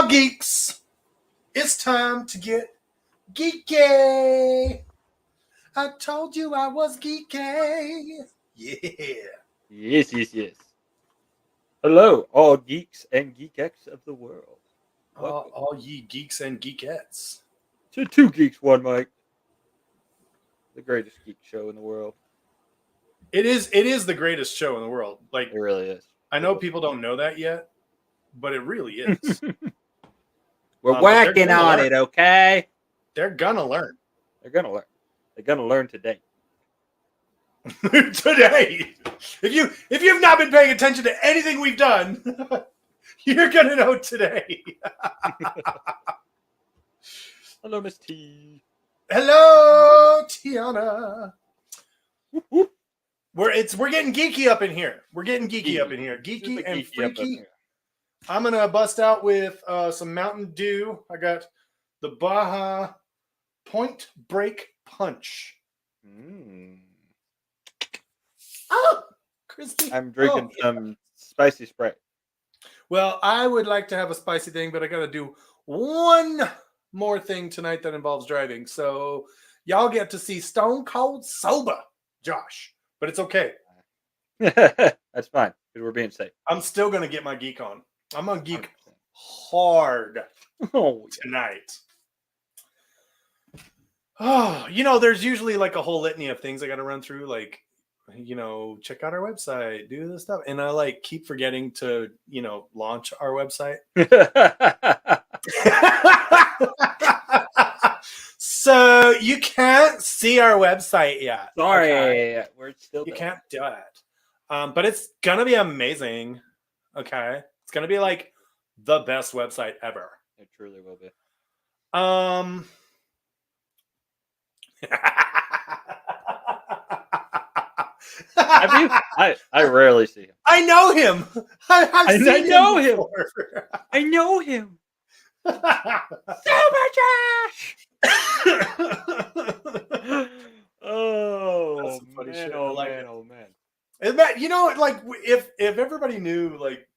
my geeks, it's time to get geeky. I told you I was geeky. Yeah. Yes. Hello, all geeks and geekettes of the world. All ye geeks and geekettes. To Two Geeks, One Mic, the greatest geek show in the world. It is the greatest show in the world. Like, It really is. I know people don't know that yet, but it really is. We're working on it, okay? They're gonna learn. They're gonna learn. They're gonna learn today. Today. If you've not been paying attention to anything we've done, you're gonna know today. Hello, Miss T. Hello, Tiana. We're getting geeky up in here. We're getting geeky up in here. Geeky and freaky. I'm gonna bust out with some Mountain Dew. I got the Baja Point Break Punch. Oh, Christy. I'm drinking some spicy Sprite. Well, I would like to have a spicy thing, but I got to do one more thing tonight that involves driving. So y'all get to see Stone Cold Sober, Josh. But it's okay. That's fine, because we're being safe. I'm still going to get my geek on. I'm going to geek hard tonight. Oh, there's usually like a whole litany of things I got to run through, like, check out our website, do this stuff. And I like keep forgetting to, launch our website. So you can't see our website yet. Sorry, okay? You can't do it. But it's going to be amazing. Okay. It's going to be like the best website ever. It truly will be. Have you? I rarely see him. I know him. I know him. I know him. Super Josh. Oh, funny man, shit. oh, like man, oh man. And that, like if everybody knew like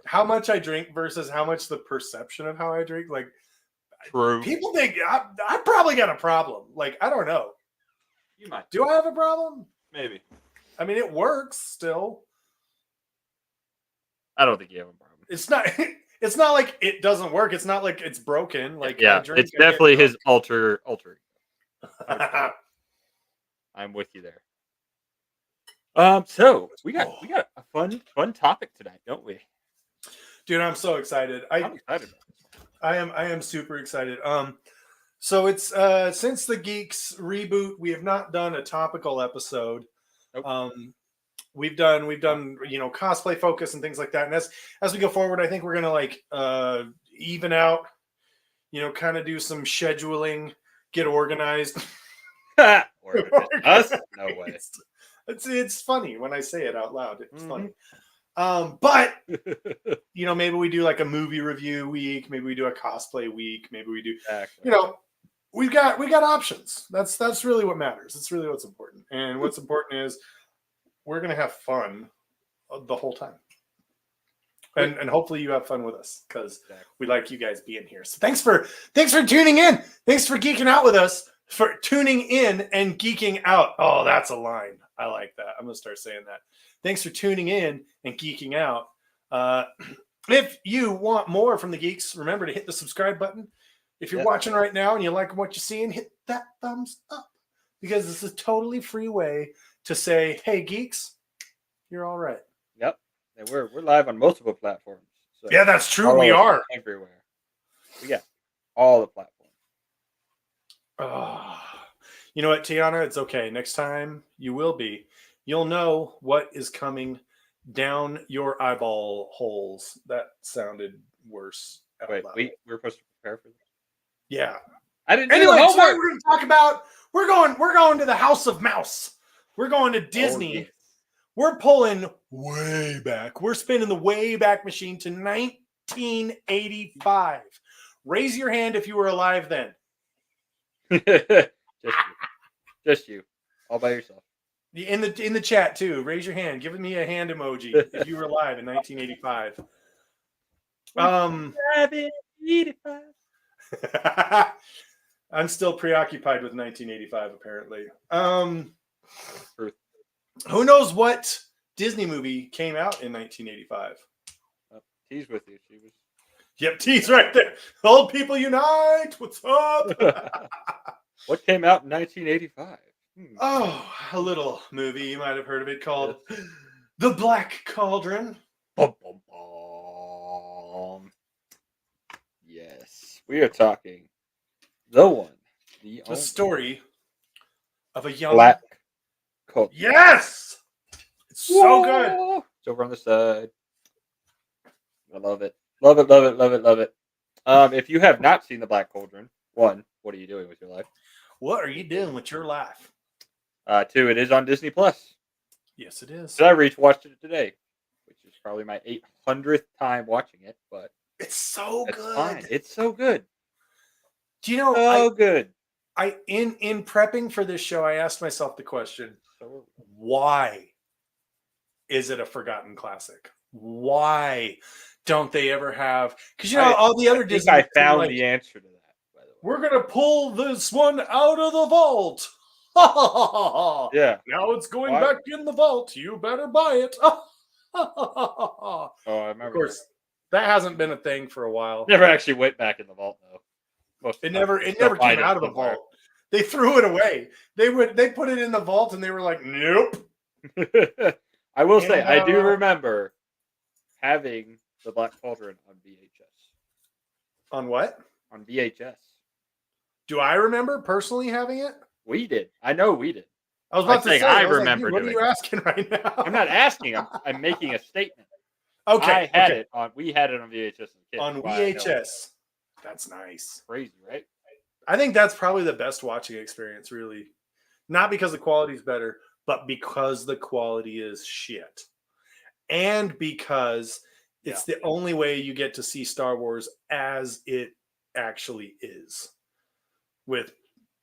how much I drink versus how much the perception of how I drink, like true. People think I probably got a problem. Like, I don't know. You might. Do I have a problem? Maybe. I mean, it works still. I don't think you have a problem. It's not. It's not like it doesn't work. It's not like it's broken. Like, yeah, it's definitely his alter. I'm with you there. So we got a fun topic tonight, don't we? Dude, I'm so excited. I'm excited. I am super excited. So it's since the Geeks reboot, we have not done a topical episode. Nope. We've done cosplay focus and things like that. And as we go forward, I think we're gonna like even out, kind of do some scheduling, get organized. Us? No way. It's funny when I say it out loud. It's funny. But maybe we do like a movie review week. Maybe we do a cosplay week. Maybe we do. Exactly. We got options. That's really what matters. It's really what's important. And what's important is we're gonna have fun the whole time. And hopefully you have fun with us because we like you guys being here. So thanks for tuning in. Thanks for geeking out with us. For tuning in and geeking out. Oh, that's a line. I like that. I'm gonna start saying that. Thanks for tuning in and geeking out. If you want more from the Geeks, remember to hit the subscribe button. If you're watching right now and you like what you're seeing, hit that thumbs up because this is a totally free way to say, "Hey, Geeks, you're all right." Yep, and we're live on multiple platforms. So yeah, that's true. We are everywhere. We got all the platforms. You know what, Tiana? It's okay. Next time you will be. You'll know what is coming down your eyeball holes. That sounded worse. Wait, we're supposed to prepare for this? Yeah. I didn't. Anyway, tonight we're going to talk about we're going to the House of Mouse. We're going to Disney. Yes. We're pulling way back. We're spinning the way back machine to 1985. Raise your hand if you were alive then. Just you, all by yourself. In the chat too. Raise your hand. Give me a hand emoji if you were alive in 1985. 1985. I'm still preoccupied with 1985, apparently. Who knows what Disney movie came out in 1985? T's with you. She was. Yep, T's right there. Old people unite. What's up? What came out in 1985? Oh, a little movie. You might have heard of it called The Black Cauldron. Bum, bum, bum. Yes, we are talking the one, the story of a young Black Cauldron. Yes, it's so good. It's over on the side. I love it. Love it, love it, love it, love it. If you have not seen The Black Cauldron, 1, what are you doing with your life? What are you doing with your life? 2, it is on Disney Plus. Yes, it is. I watched it today, which is probably my 800th time watching it, but it's so good. Fine. It's so good. Do you know? So good. In prepping for this show, I asked myself the question: why is it a forgotten classic? Why don't they ever have? Because all the other Disney. I found the answer to that. By the way, we're gonna pull this one out of the vault. Yeah. Now it's going back in the vault. You better buy it. I remember. Of course, that hasn't been a thing for a while. Never actually went back in the vault though. It never came out of the vault. They threw it away. They put it in the vault and they were like, nope. I will say, I do remember having the Black Cauldron on VHS. On what? On VHS. Do I remember personally having it? We did. I know we did. I was about to say, I remember. What are you asking right now? I'm not asking. I'm making a statement. Okay. I had it on. We had it on VHS as a kid. On VHS. That's nice. Crazy, right? I think that's probably the best watching experience, really. Not because the quality's better, but because the quality is shit. And because it's the only way you get to see Star Wars as it actually is.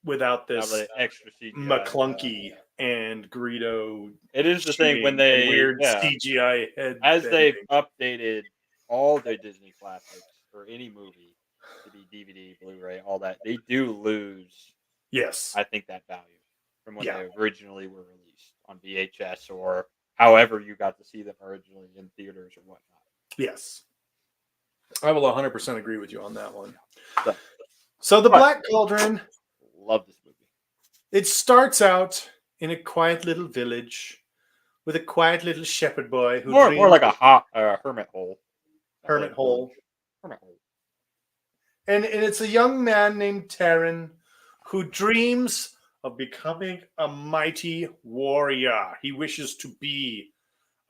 Without this extra CGI, McClunky and Greedo. It is the thing when they weird CGI head. As they've updated all the Disney classics or any movie to be DVD, Blu-ray, all that, they do lose. Yes, I think that value from when they originally were released on VHS or however you got to see them originally in theaters or whatnot. Yes, I will 100% agree with you on that one. So the Black Cauldron. Love this movie. It starts out in a quiet little village with a quiet little shepherd boy who more like a hermit hole. Hermit hole. And it's a young man named Taran who dreams of becoming a mighty warrior. He wishes to be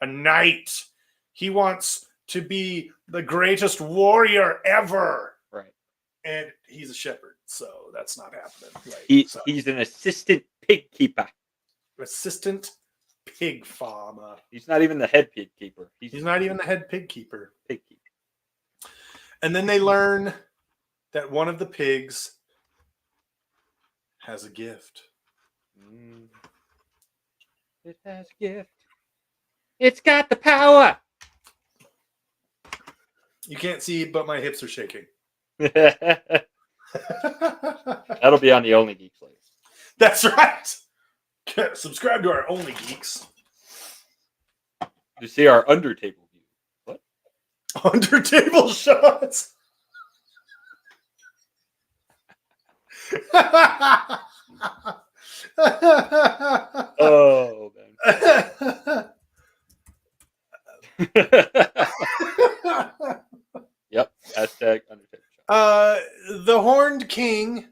a knight. He wants to be the greatest warrior ever. Right. And he's a shepherd, so that's not happening. Right? He's an assistant pig keeper. Assistant pig farmer. He's not even the head pig keeper. He's not even the head pig keeper. Pig keeper. And then they learn that one of the pigs has a gift. It has a gift. It's got the power. You can't see, but my hips are shaking. That'll be on the Only Geeks later. That's right. Subscribe to our Only Geeks. You see our under table view. What? Under table shots. Oh man. Yep. Hashtag Undertale. The Horned King,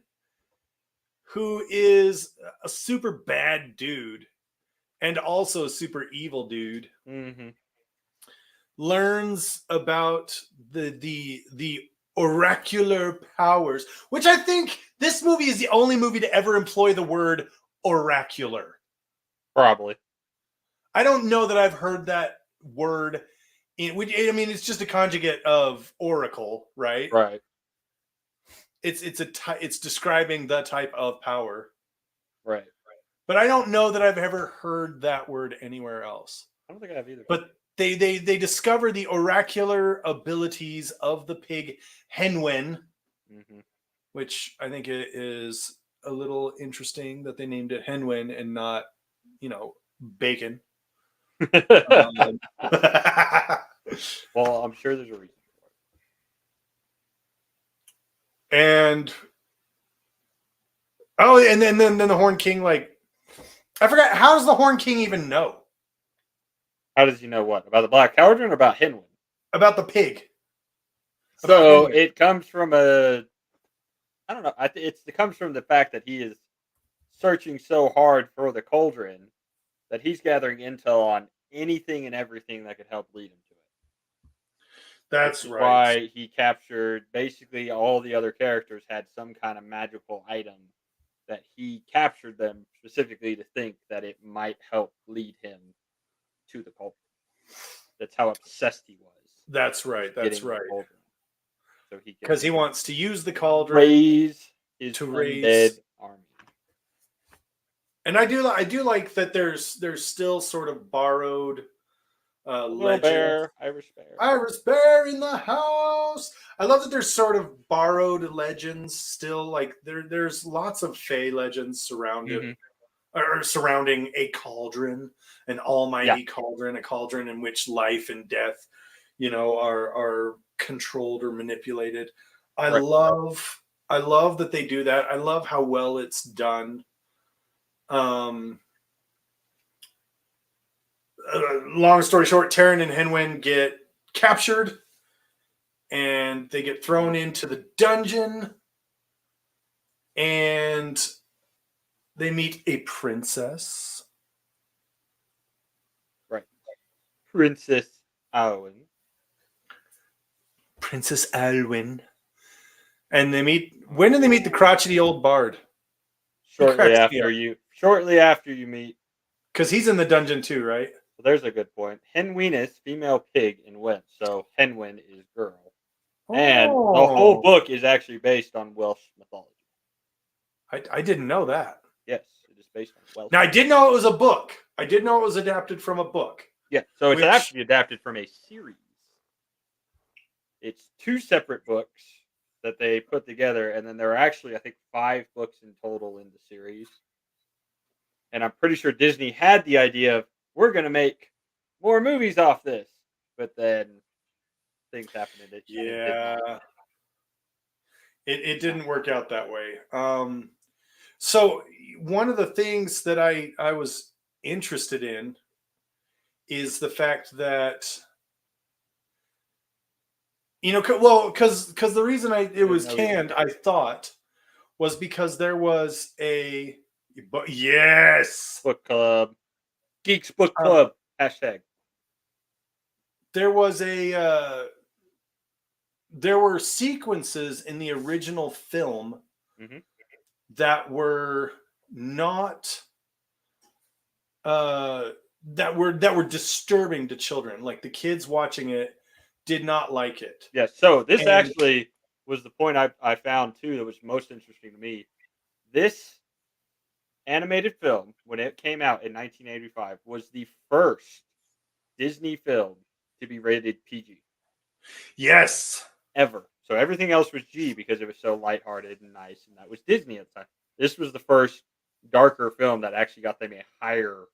who is a super bad dude and also a super evil dude, learns about the oracular powers, which I think this movie is the only movie to ever employ the word oracular. Probably. I don't know that I've heard that word. I mean, it's just a conjugate of oracle, right? Right. It's describing the type of power. Right. But I don't know that I've ever heard that word anywhere else. I don't think I have either. But they discover the oracular abilities of the pig Henwen, which I think it is a little interesting that they named it Henwen and not, bacon. Well, I'm sure there's a reason for it. And then the Horn King, like, I forgot, how does the Horn King even know? How does he know what? About the Black Cauldron or about Henwen? About the pig. So it comes from I don't know. It comes from the fact that he is searching so hard for the cauldron that he's gathering intel on anything and everything that could help lead him to it. That's right. Why he captured basically all the other characters had some kind of magical item that he captured them specifically to think that it might help lead him to the cauldron. That's how obsessed he was. That's right. That's right. So because he wants to use the cauldron raise his undead army. And I do like that there's still sort of borrowed legend. Bear, Irish bear in the house. I love that there's sort of borrowed legends still. Like there's lots of fae legends surrounding a cauldron, an almighty cauldron, a cauldron in which life and death, are controlled or manipulated. I love that they do that. I love how well it's done. Long story short, Taran and Henwen get captured and they get thrown into the dungeon and they meet a princess. Right. Princess Alwyn. Princess Alwyn. And when do they meet the crotchety old bard? Shortly after you meet. Because he's in the dungeon too, right? Well, there's a good point. Henwen is female pig in Welsh, so Henwen is girl. Oh. And the whole book is actually based on Welsh mythology. I didn't know that. Yes, it is based on Welsh. Now, I did know it was a book. I did know it was adapted from a book. Yeah, so it's actually adapted from a series. It's 2 separate books that they put together, and then there are actually, I think, 5 books in total in the series. And I'm pretty sure Disney had the idea of, we're going to make more movies off this. But then things happened and it didn't work out that way. So one of the things that I was interested in is the fact that, because the reason it was canned, I thought, was because there was a book club, Geeks Book Club #. There was there were sequences in the original film that were not that were disturbing to children. Like the kids watching it did not like it. Yeah, so this actually was the point I found too that was most interesting to me. This animated film, when it came out in 1985, was the first Disney film to be rated PG. Yes. Ever. So everything else was G because it was so lighthearted and nice, and that was Disney at the time. This was the first darker film that actually got them a higher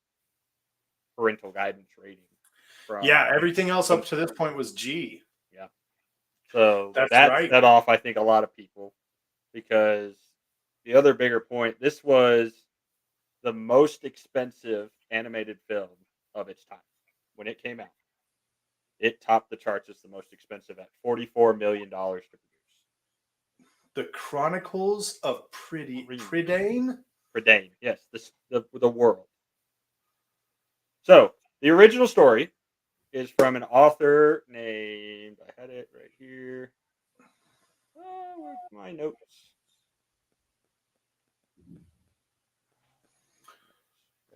parental guidance rating. Everything else up to this point was G. Yeah. So that set off, I think, a lot of people, because the other bigger point, this was the most expensive animated film of its time when it came out. It topped the charts as the most expensive at $44 million to produce. The Chronicles of Prydain? Prydain, yes, the world. So the original story is from an author named, I had it right here. Oh, where's my notes?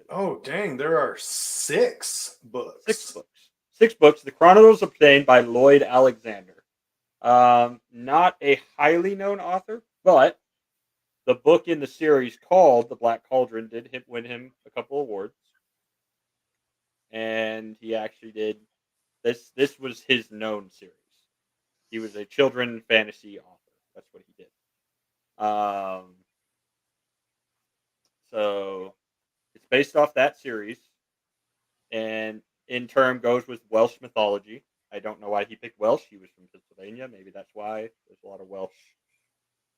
Oh, dang, there are 6 books. 6 books. 6 books. The Chronicles of Prydain by Lloyd Alexander. Not a highly known author, but the book in the series called The Black Cauldron did win him a couple awards. And he actually did This was his known series. He was a children fantasy author. That's what he did. So it's based off that series, and in turn goes with Welsh mythology. I don't know why he picked Welsh. He was from Pennsylvania. Maybe that's why there's a lot of Welsh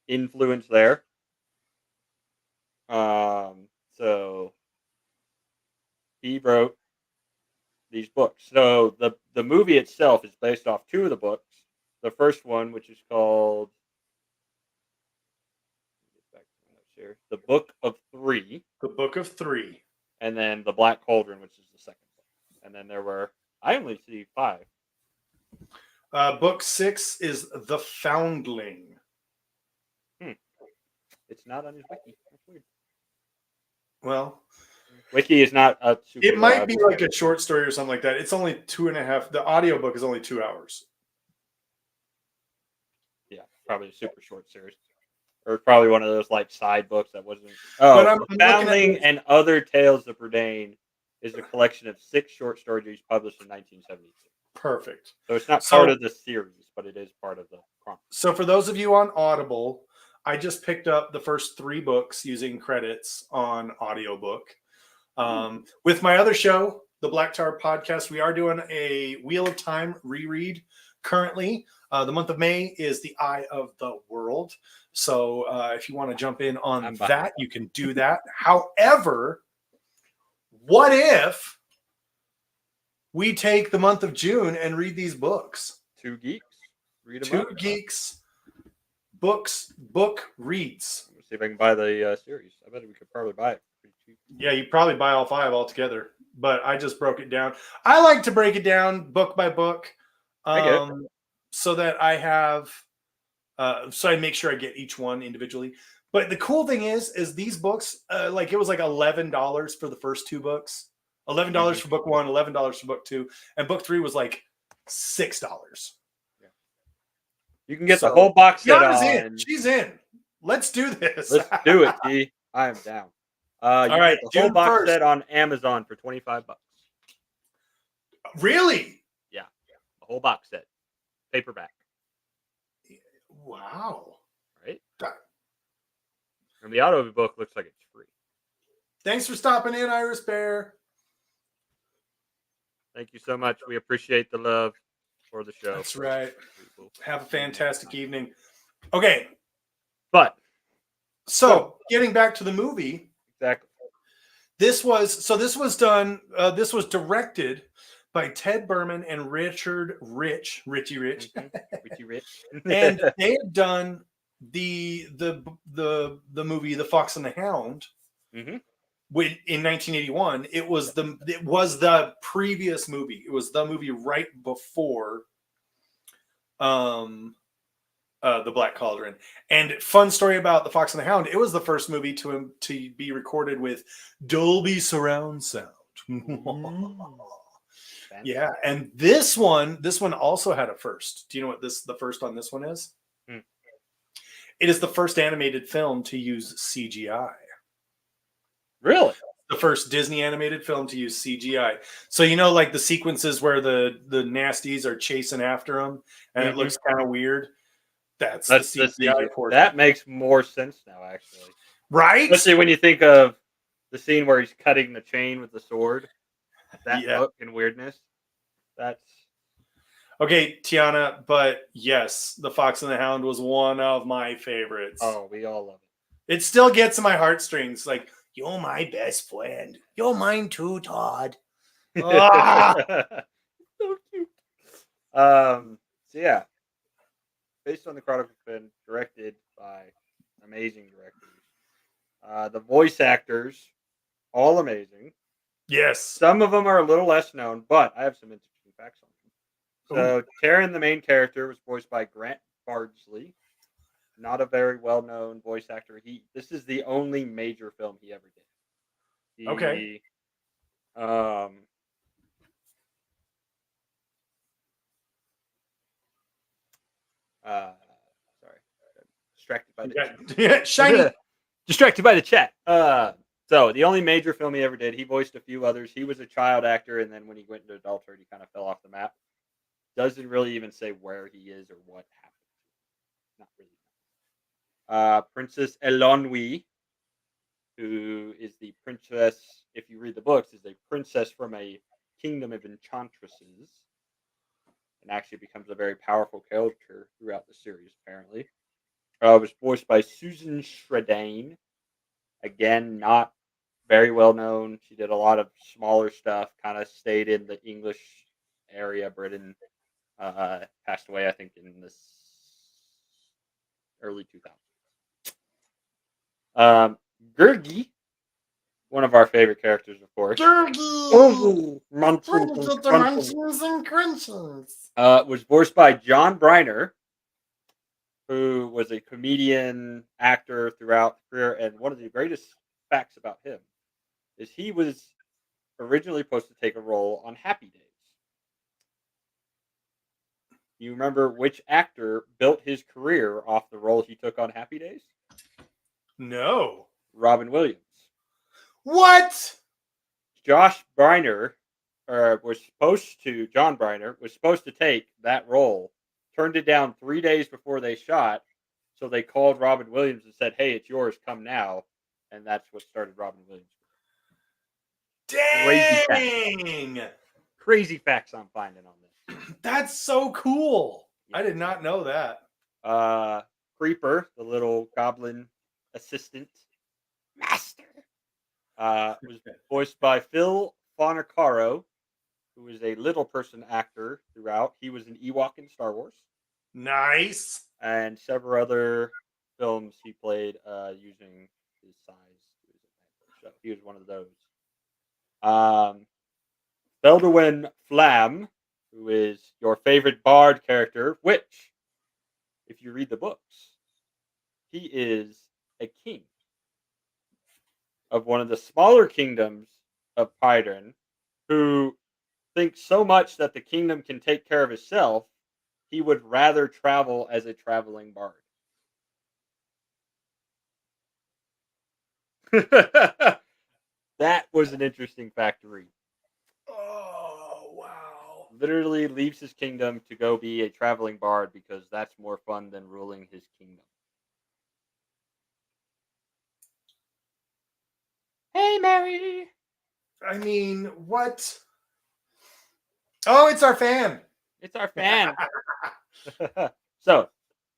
influence there. So he wrote these books. So the movie itself is based off two of the books. The first one, which is called The Book of Three. The Book of Three. And then The Black Cauldron, which is the second book. And then there were, I only see 5. Book 6 is The Foundling. It's not on his wiki. That's weird. Well, wiki is not a super. It might be like a short story or something like that. It's only 2.5. The audiobook is only 2 hours. Yeah, probably a super short series. Or probably one of those like side books that wasn't. Oh, I'm Foundling and Other Tales of Burdane is a collection of 6 short stories published in 1972. Perfect. So it's not part of the series, but it is part of the chronicle. So for those of you on Audible, I just picked up the first 3 books using credits on audiobook. With my other show, the Black Tower Podcast, we are doing a Wheel of Time reread currently. The month of May is The Eye of the World. So if you want to jump in on that, you can do that. However, what if we take the month of June and read these books? 2 geeks. Read them 2 up. geeks. Book reads. Let's see if I can buy the series. I bet we could probably buy it pretty cheap. Yeah, you probably buy all 5 altogether. But I just broke it down. I like to break it down book by book, so that I have, so I make sure I get each one individually. But the cool thing is these books, like it was like $11 for the first 2 books, $11 for book 1, $11 for book 2, and book 3 was like $6. You can get the whole box set on. In. She's in. Let's do this. Let's do it, T. I am down. All right, the whole box set on Amazon for $25. Really? Yeah, the whole box set, paperback. Wow. Right. And the audiobook looks like it's free. Thanks for stopping in, Iris Bear. Thank you so much. We appreciate the love for the show. That's right. Have a fantastic evening. Okay. But so getting back to the movie. Exactly. This was done. This was directed by Ted Berman and Richie Rich. Richie Rich. And they had done the movie The Fox and the Hound. Mm-hmm. In 1981, it was the previous movie. It was the movie right before the Black Cauldron. And fun story about The Fox and the Hound, it was the first movie to be recorded with Dolby surround sound. Yeah, and this one also had a first. Do you know what the first on this one is? It is the first animated film to use CGI. Really? The first Disney animated film to use CGI. So like the sequences where the nasties are chasing after them and it looks kind of weird. That's the CGI portion. That makes more sense now, actually. Right? Especially when you think of the scene where he's cutting the chain with the sword. That look and weirdness. That's okay, Tiana. But yes, The Fox and the Hound was one of my favorites. Oh, we all love it. It still gets in my heartstrings. Like, you're my best friend. You're mine too, Todd. So cute. So yeah, based on the chronicle, been directed by amazing directors. The voice actors, all amazing. Yes. Some of them are a little less known, but I have some interesting facts on them. So Taran, the main character, was voiced by Grant Bardsley. Not a very well-known voice actor. This is the only major film he ever did. Okay. Sorry. Distracted by the chat. Shiny. Distracted by the chat. So the only major film he ever did, he voiced a few others. He was a child actor, and then when he went into adulthood, he kind of fell off the map. doesn't really even say where he is or what happened. Not really. Princess Elonwy, who is the princess, if you read the books, is a princess from a kingdom of enchantresses, and actually becomes a very powerful character throughout the series, apparently. Was voiced by Susan Shredane. Again, not very well known. She did a lot of smaller stuff, kind of stayed in the English area, Britain. Passed away, I think, in the early 2000s. Geeky, one of our favorite characters, of course. Geeky! Munchins and crunchins. Was voiced by John Briner, who was a comedian, actor throughout the career. And one of the greatest facts about him is he was originally supposed to take a role on Happy Days. You remember which actor built his career off the role he took on Happy Days? No. Robin Williams. What? John Briner was supposed to take that role, turned it down 3 days before they shot, so they called Robin Williams and said, "Hey, it's yours, come now," and that's what started Robin Williams. Dang! Crazy facts I'm finding on this. That's so cool. Yeah. I did not know that. Creeper, the little goblin assistant master, was voiced by Phil Fonacaro, who is a little person actor throughout. He was an Ewok in Star Wars. Nice. And several other films he played using his size. So he was one of those. Feldwin Flam, who is your favorite bard character, which, if you read the books, he is a king of one of the smaller kingdoms of Pydron, who thinks so much that the kingdom can take care of itself, he would rather travel as a traveling bard. That was an interesting fact to read. Oh, wow. Literally leaves his kingdom to go be a traveling bard because that's more fun than ruling his kingdom. Hey, Mary. I mean, what? Oh, it's our fan. It's our fan. So,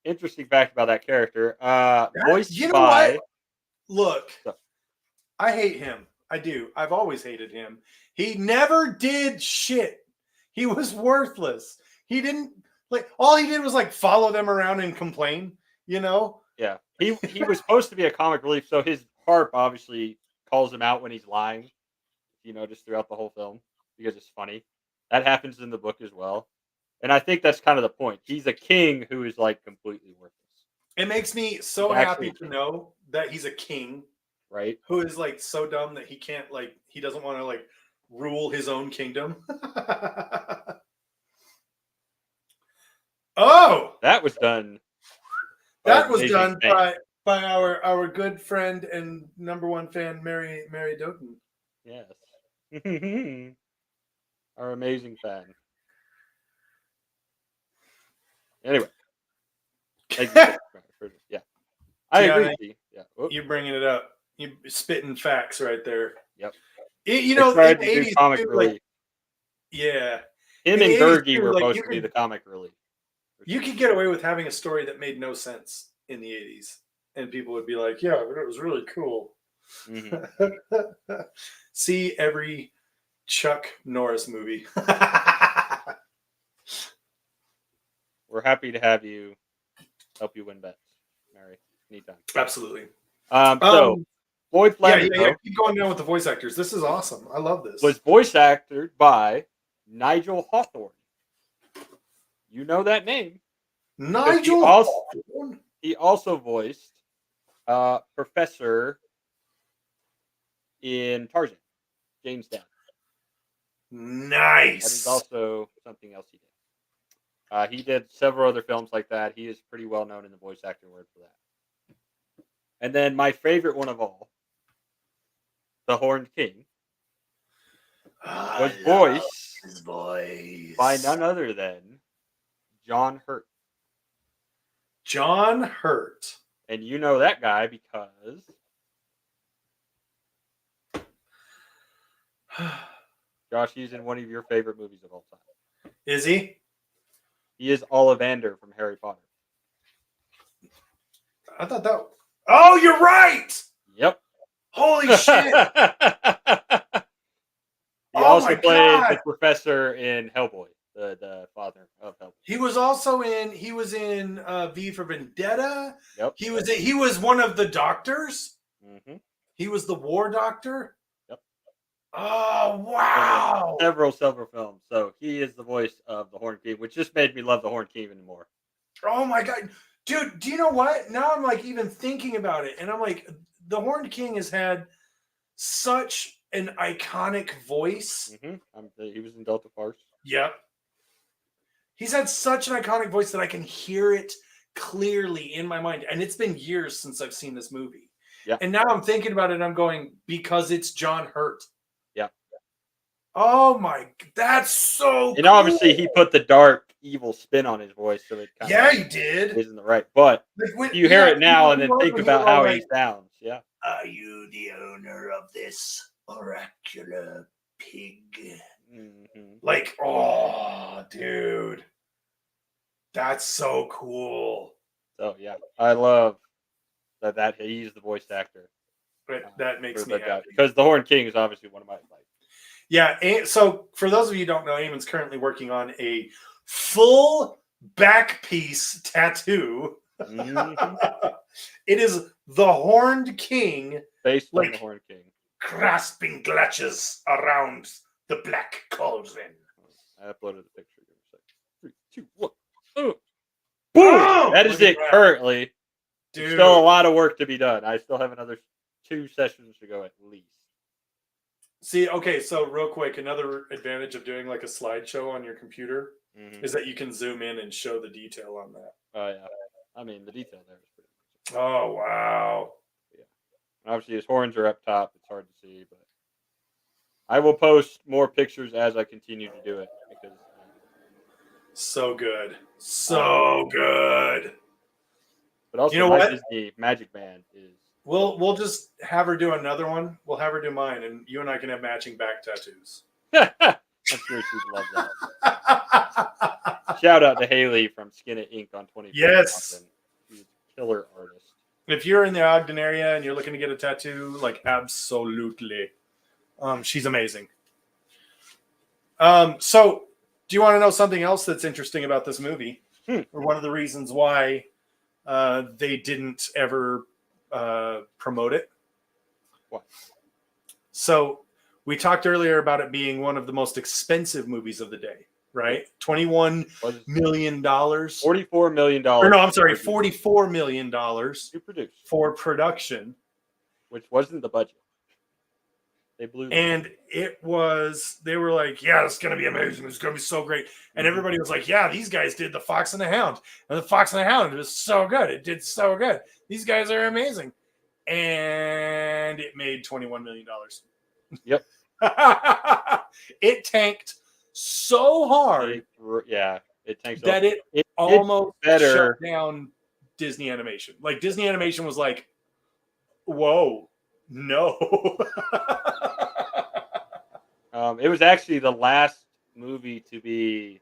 interesting fact about that character. Voiced by... What? Look, I hate him. I do. I've always hated him. He never did shit. He was worthless. He didn't, all he did was follow them around and complain, you know? Yeah. He was supposed to be a comic relief, so his harp obviously calls him out when he's lying, you know, just throughout the whole film, because it's funny. That happens in the book as well. And I think that's kind of the point. He's a king who is completely worthless. It makes me so happy to know that he's a king, right? Who is so dumb that he can't he doesn't want to rule his own kingdom. Oh, that was done. That was done by our good friend and #1 fan, Mary Doughton. Yes. Our amazing fan. Anyway. Yeah. I agree with you. Yeah. You're bringing it up. You're spitting facts right there. Yep. In the 80s, comic relief. Yeah. Him and Geeky were supposed to be the comic relief. You could get away with having a story that made no sense in the 80s. And people would be like, yeah, but it was really cool. Mm-hmm. See every Chuck Norris movie. We're happy to have you help you win bets, Mary. Anytime. Absolutely. So, Boyd Flanders. Yeah, keep going down with the voice actors. This is awesome. I love this. Was voice acted by Nigel Hawthorne. You know that name. Nigel Hawthorne? He also voiced Professor in Tarzan, James Dad. Nice. That is also something else he did. He did several other films like that. He is pretty well known in the voice acting world for that. And then my favorite one of all, the Horned King, was voiced by none other than John Hurt. John Hurt. And you know that guy because Josh, he's in one of your favorite movies of all time. Is he? He is Ollivander from Harry Potter. I thought that. Oh, you're right. Yep. Holy shit. He also played the professor in Hellboy, the father of Hellboy. He was also in. He was in V for Vendetta. Yep. He was one of the doctors. Mm-hmm. He was the war doctor. Yep. Oh wow! Several films. So he is the voice of the Horned King, which just made me love the Horned King even more. Oh my god, dude! Do you know what? Now I'm like even thinking about it, and I'm like, the Horned King has had such an iconic voice. Mm-hmm. He was in Delta Force. Yep. He's had such an iconic voice that I can hear it clearly in my mind, and it's been years since I've seen this movie. Yeah. And now I'm thinking about it, and I'm going, because it's John Hurt. Yeah. Oh my, that's so And obviously he put the dark, evil spin on his voice, so it kind of he did. Isn't the right. But you hear it now and then think about how he sounds. Yeah. Are you the owner of this oracular pig? Mm-hmm. Like, oh, dude. That's so cool. So yeah, I love that he's the voice actor. That makes me happy. Because the Horned King is obviously one of my favorites. Yeah, so for those of you who don't know, Eamon's currently working on a full back piece tattoo. Mm-hmm. It is the Horned King. Based on the Horned King. Grasping clutches around the Black Cauldron. I uploaded the picture. 3, 2, 1. Boom! That is it currently. Dude. Still a lot of work to be done. I still have another 2 sessions to go at least. See, okay, so real quick, another advantage of doing like a slideshow on your computer is that you can zoom in and show the detail on that. Oh, yeah. I mean, the detail there is pretty much. Oh, wow. Yeah. Obviously, his horns are up top. It's hard to see, but I will post more pictures as I continue to do it because so good. So good. But also, you know what? Disney Magic Band is. We'll just have her do another one. We'll have her do mine, and you and I can have matching back tattoos. I'm sure she'd love that. Shout out to Haley from Skin It Inc. on 24. Yes. She's a killer artist. If you're in the Ogden area and you're looking to get a tattoo, like absolutely. She's amazing. So do you want to know something else that's interesting about this movie? Or one of the reasons why they didn't ever promote it? What? So we talked earlier about it being one of the most expensive movies of the day, right? $21 million. $44 million. Or no, I'm sorry, $44 million to produce. For production. Which wasn't the budget. They blew. And it was, they were like, yeah, it's going to be amazing. It's going to be so great. And everybody was like, yeah, these guys did The Fox and the Hound. And The Fox and the Hound was so good. It did so good. These guys are amazing. And it made $21 million. Yep. It tanked so hard. It tanked that it almost shut down Disney Animation. Like Disney Animation was like, whoa, no. It was actually the last movie to be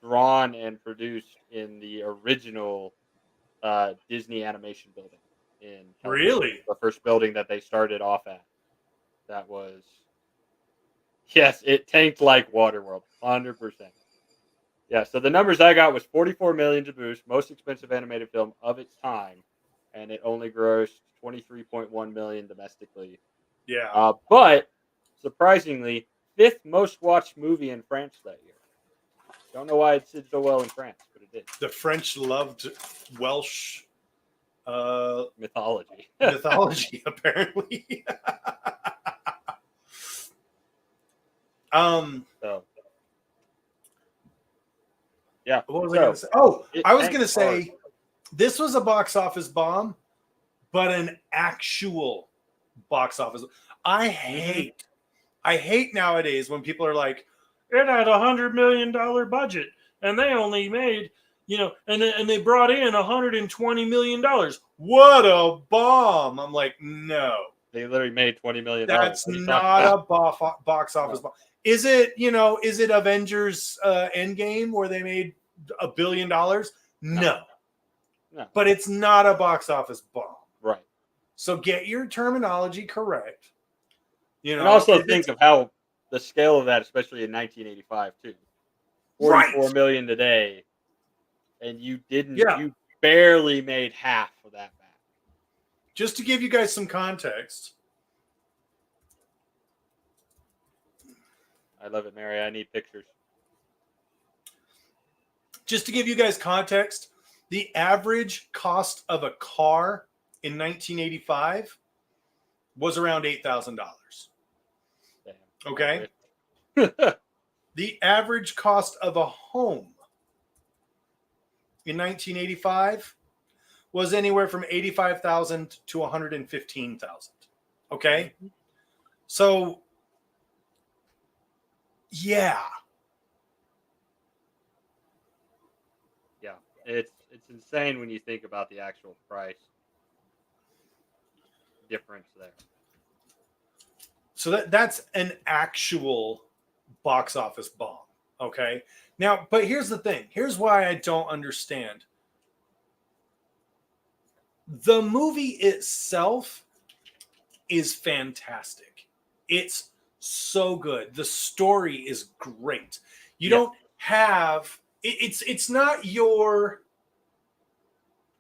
drawn and produced in the original Disney Animation building. In California. Really? The first building that they started off at. That was... Yes, it tanked like Waterworld. 100%. Yeah, so the numbers I got was $44 million to boost, most expensive animated film of its time, and it only grossed $23.1 million domestically. Yeah. But surprisingly, 5th most watched movie in France that year. Don't know why it did so well in France, but it did. The French loved Welsh mythology. Mythology, apparently. So. Yeah. What was I going to say? Oh, I was going to say this was a box office bomb, but an actual box office. I hate nowadays when people are like, it had $100 million budget and they only made, and they brought in $120 million. What a bomb! I'm like, no. They literally made $20 million. That's not a box office bomb. Is it, is it Avengers Endgame where they made $1 billion? No. But it's not a box office bomb. Right. So get your terminology correct. And also think of how the scale of that, especially in 1985 too. 44 million today. And you barely made half of that back. Just to give you guys some context. I love it, Mary. I need pictures. Just to give you guys context, the average cost of a car in 1985 was around $8,000. Okay? The average cost of a home in 1985 was anywhere from $85,000 to $115,000. Okay? So, yeah. Yeah. It's insane when you think about the actual price difference there. So that's an actual box office bomb. Okay. Now, but here's the thing. Here's why I don't understand. The movie itself is fantastic. It's so good. The story is great. You don't have it's not your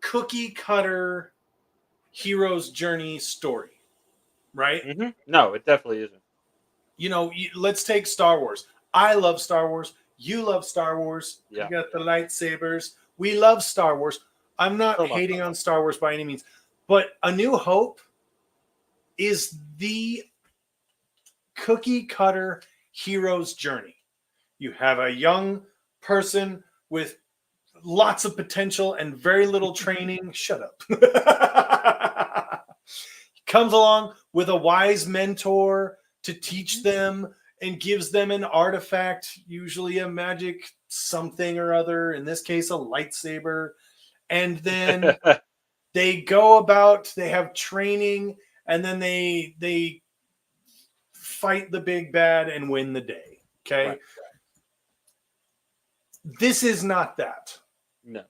cookie cutter hero's journey story, right? Mm-hmm. No, it definitely isn't. Let's take Star Wars. I love Star Wars. You love Star Wars. Yeah. You got the lightsabers. We love Star Wars. I'm not hating on Star Wars by any means, but A New Hope is the cookie cutter hero's journey. You have a young person with lots of potential and very little training. Shut up. Comes along with a wise mentor to teach them and gives them an artifact, usually a magic something or other, in this case, a lightsaber. And then they go about, they have training, and then they fight the big bad and win the day. Okay. Right. This is not that. No.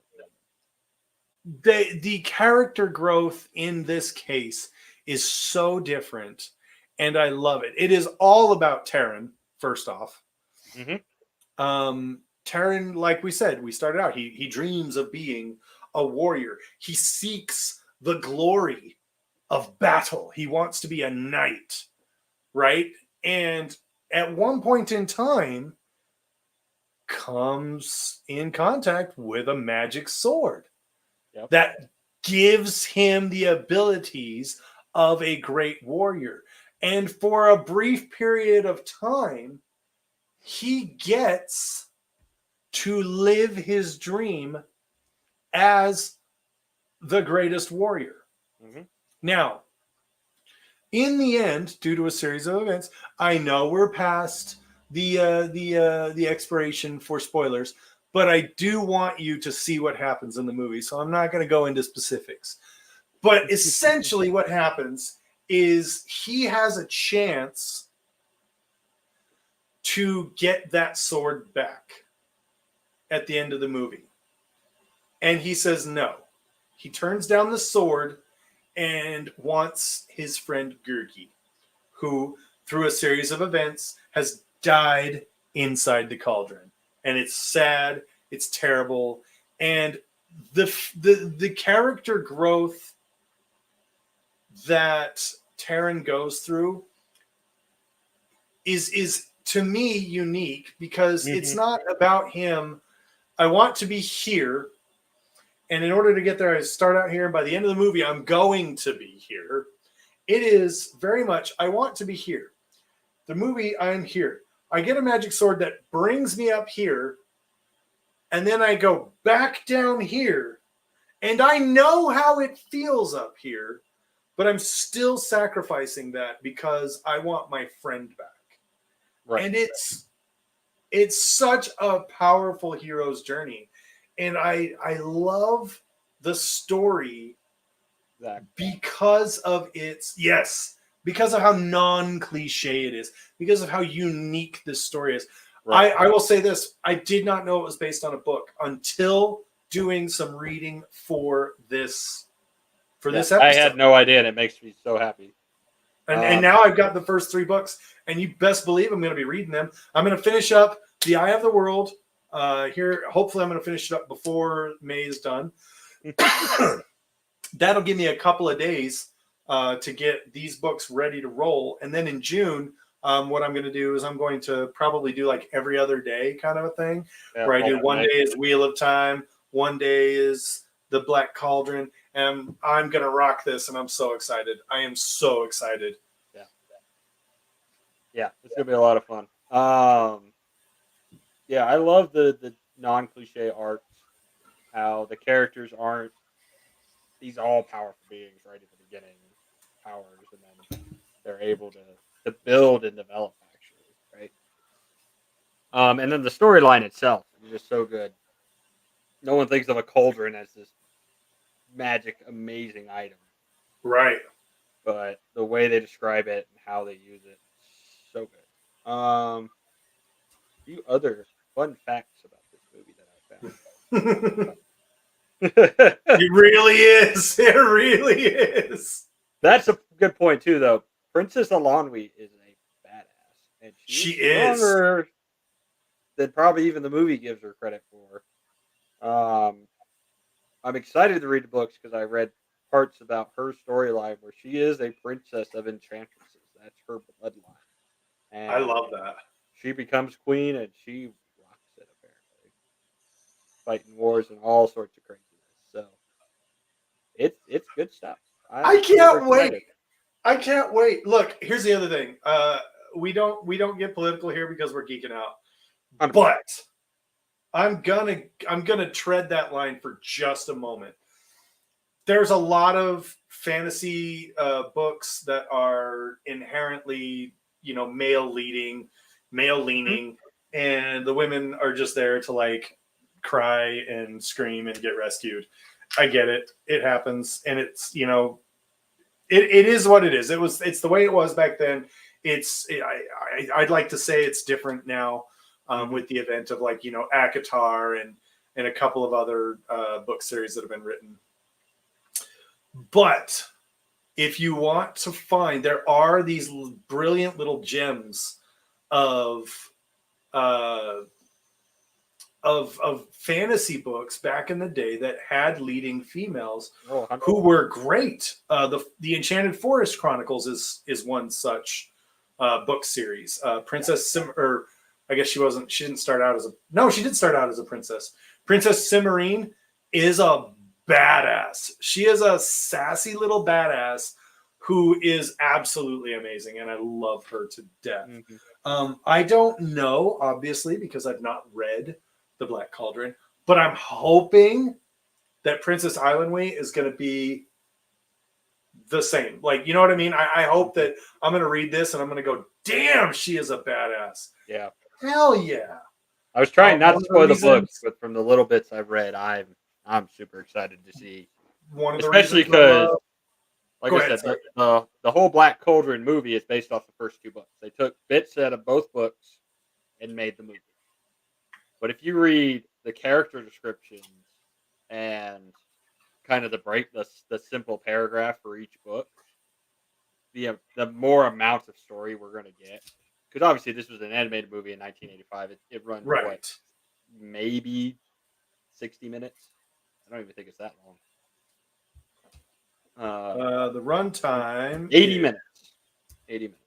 The character growth in this case is so different, and I love it. It is all about Taran, first off. Mm-hmm. Taran, like we said, we started out, he dreams of being a warrior. He seeks the glory of battle. He wants to be a knight, right? And at one point in time, comes in contact with a magic sword that gives him the abilities of a great warrior. And for a brief period of time, he gets to live his dream as the greatest warrior. Mm-hmm. Now, in the end, due to a series of events, I know we're past the expiration for spoilers, but I do want you to see what happens in the movie, so I'm not going to go into specifics. But essentially what happens is he has a chance to get that sword back at the end of the movie. And he says no. He turns down the sword and wants his friend Geeky, who, through a series of events, has died inside the cauldron. And it's sad, it's terrible, and the character growth that Taran goes through is to me unique, because it's not about him. I want to be here, and in order to get there, I start out here, and by the end of the movie, I'm going to be here. It is very much, I want to be here. The movie, I'm here. I get a magic sword that brings me up here, and then I go back down here, and I know how it feels up here, but I'm still sacrificing that because I want my friend back. Right. And It's such a powerful hero's journey. And I love the story because of because of how non-cliche it is, because of how unique this story is. Right. I will say this. I did not know it was based on a book until doing some reading for this episode. I had no idea, and it makes me so happy. And now I've got the first 3 books, and you best believe I'm going to be reading them. I'm going to finish up The Eye of the World here. Hopefully, I'm going to finish it up before May is done. That'll give me a couple of days to get these books ready to roll. And then in June, what I'm going to do is I'm going to probably do like every other day kind of a thing, where I do one day is Wheel of Time, one day is the Black Cauldron, and I'm going to rock this, and I'm so excited. I am so excited. Yeah, it's going to be a lot of fun. I love the non-cliche arcs, how the characters aren't these all-powerful beings right at the beginning, powers, and then they're able to build and develop, actually, right? And then the storyline itself is just so good. No one thinks of a cauldron as this magic, amazing item. Right. But the way they describe it and how they use it, so good. A few other fun facts about this movie that I found. It really is. It really is. That's a good point too, though. Princess Alonwi is a badass, and she is stronger than probably even the movie gives her credit for. I'm excited to read the books because I read parts about her storyline where she is a princess of enchantresses. That's her bloodline. And I love that. She becomes queen and she rocks it, apparently. Fighting wars and all sorts of craziness. So it's good stuff. I can't wait. I can't wait. Look, here's the other thing. We don't get political here because we're geeking out. 100%. But I'm gonna tread that line for just a moment. There's a lot of fantasy books that are inherently, male leaning, and the women are just there to like cry and scream and get rescued. I get it. It happens, and it's it is what it is. It's the way it was back then. I'd like to say it's different now. With the event of like, ACOTAR and a couple of other book series that have been written. But if you want to find, there are these brilliant little gems of fantasy books back in the day that had leading females who were great. The Enchanted Forest Chronicles is one such book series. I guess she didn't start out as she did start out as a princess. Princess Cimarine is a badass. She is a sassy little badass who is absolutely amazing, and I love her to death. Mm-hmm. I don't know, obviously, because I've not read The Black Cauldron, but I'm hoping that Princess Islandway is going to be the same. Like, you know what I mean? I hope that I'm going to read this and I'm going to go, damn, she is a badass. Yeah. Hell yeah. I was trying not to spoil the books, but from the little bits I've read, I'm super excited to see. Especially because, like I said, the whole Black Cauldron movie is based off the first 2 books. They took bits out of both books and made the movie. But if you read the character descriptions and kind of the simple paragraph for each book, the more amount of story we're going to get. Because obviously this was an animated movie in 1985. It runs maybe 60 minutes. I don't even think it's that long. The runtime 80 minutes. 80 minutes.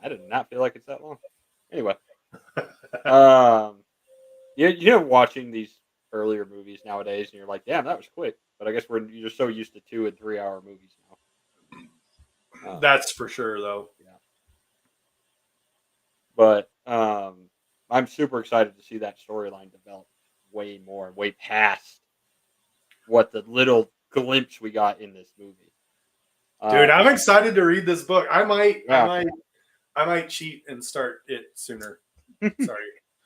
I did not feel like it's that long. Anyway, watching these earlier movies nowadays, and you're like, damn, that was quick. But I guess you're so used to 2 and 3 hour movies now. That's for sure, though. Yeah. But I'm super excited to see that storyline develop way more, way past what the little glimpse we got in this movie. Dude, I'm excited to read this book. I might cheat and start it sooner. Sorry.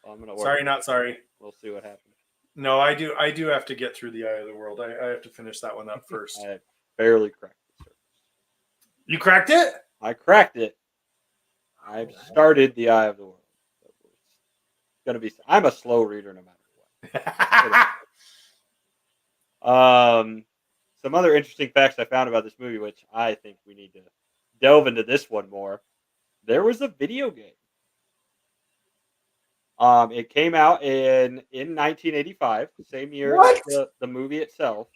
I'm gonna sorry, not sorry. We'll see what happens. No, I do have to get through the Eye of the World. I have to finish that one up first. I barely cracked the surface. You cracked it? I cracked it. I've started the Eye of the World. It's gonna be. I'm a slow reader, no matter what. Some other interesting facts I found about this movie, which I think we need to delve into this one more. There was a video game. It came out in 1985, same year as the movie itself,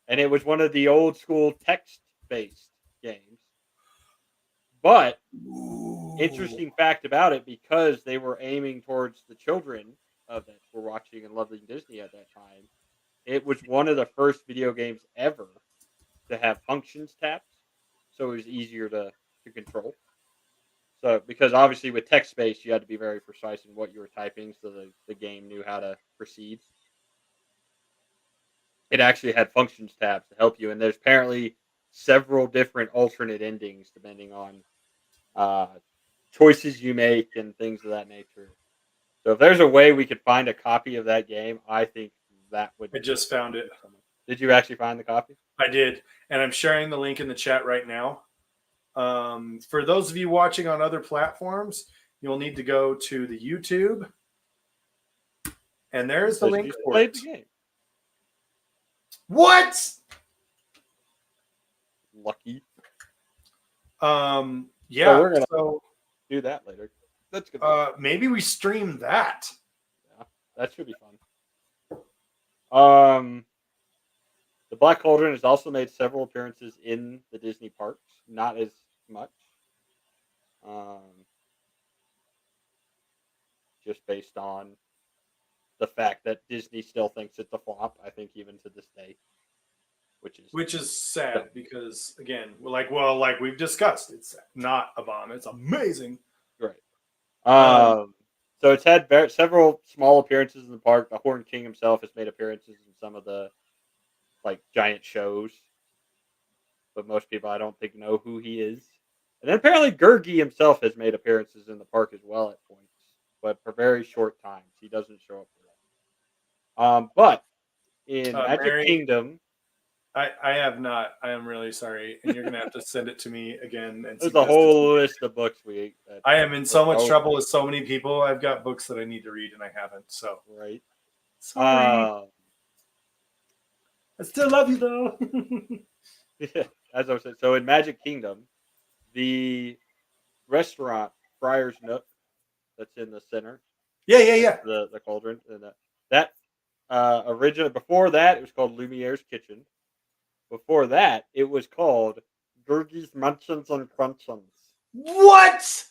and it was one of the old school text-based games. But interesting fact about it, because they were aiming towards the children that were watching and loving Disney at that time, it was one of the first video games ever to have functions tabs, so it was easier to control. So, because obviously with text-based, you had to be very precise in what you were typing, so the game knew how to proceed. It actually had functions tabs to help you, and there's apparently several different alternate endings depending on choices you make and things of that nature. So if there's a way we could find a copy of that game, I think that would. I just found it. Did you actually find the copy? I did, and I'm sharing the link in the chat right now. For those of you watching on other platforms, you'll need to go to the YouTube, and there's the link for it. The game. What? Lucky. Yeah. So we're gonna do that later. That's good. Maybe we stream that. Yeah, that should be fun. The Black Cauldron has also made several appearances in the Disney parks, not as much. Just based on the fact that Disney still thinks it's a flop, I think, even to this day. Which is sad because, again, like we've discussed, it's not a bomb. It's amazing. Right. So it's had several small appearances in the park. The Horned King himself has made appearances in some of the giant shows, but most people I don't think know who he is. And then apparently Geeky himself has made appearances in the park as well at points, but for very short times. He doesn't show up for that. But in Magic Kingdom, I have not. I am really sorry, and you're gonna have to send it to me again. And there's a whole list of books I am in so much trouble with so many people. I've got books that I need to read and I haven't. So right. Sorry. I still love you though. Yeah, as I was saying, so in Magic Kingdom, the restaurant Friar's Nook that's in the center. Yeah. The cauldron and that originally before that it was called Lumiere's Kitchen. Before that, it was called Geeky's Munchins and Crunchins. What?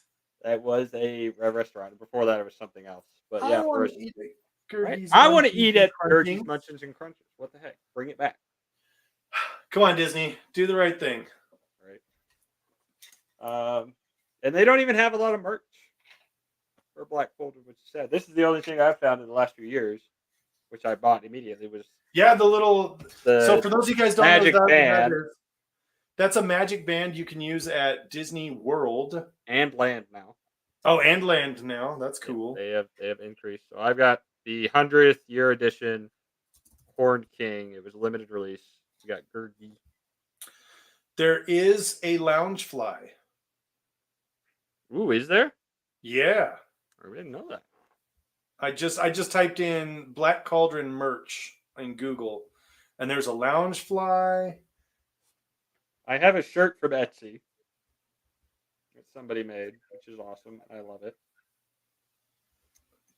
That was a restaurant. Before that, it was something else. But yeah, I want to eat at Geeky's Munchins and Crunchins. What the heck? Bring it back. Come on, Disney. Do the right thing. Right. And they don't even have a lot of merch for Black Cauldron, which is sad. This is the only thing I've found in the last few years, which I bought immediately. Was so for those of you guys don't magic know band. That's a magic band you can use at Disney World and Land now. Oh, and Land now. That's cool. Yeah, they have increased. So I've got the 100th year edition Horned King. It was limited release. We got Geeky. There is a Loungefly. Ooh, is there? Yeah. I didn't know that. I just typed in Black Cauldron merch in Google, and there's a Loungefly. I have a shirt from Etsy that somebody made, which is awesome. I love it.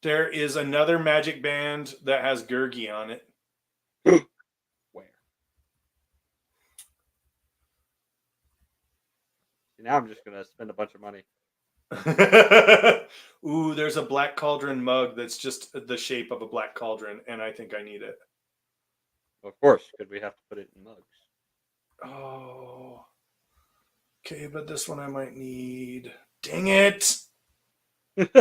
There is another magic band that has Geeky on it. Where? Now I'm just gonna spend a bunch of money. Ooh, there's a Black Cauldron mug that's just the shape of a Black Cauldron, and I think I need it. Of course, because we have to put it in mugs. Oh. Okay, but this one I might need. Dang it. Well,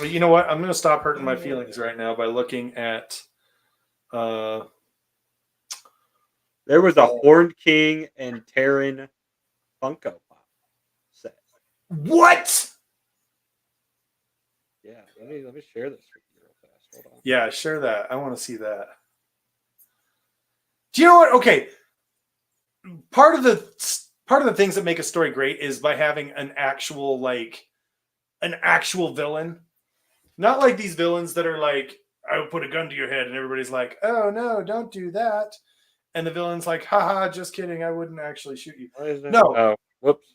you know what? I'm going to stop hurting my feelings right now by looking at... There was a Horned King and Taran Funko Pop set. What? Yeah, let me share this with you real fast. Hold on. Yeah, share that. I want to see that. Do you know what? Okay, part of the things that make a story great is by having an actual villain, not like these villains that are like, I will put a gun to your head, and everybody's like, oh no, don't do that, and the villain's like, haha, just kidding, I wouldn't actually shoot you. Why is that? No. Oh, whoops.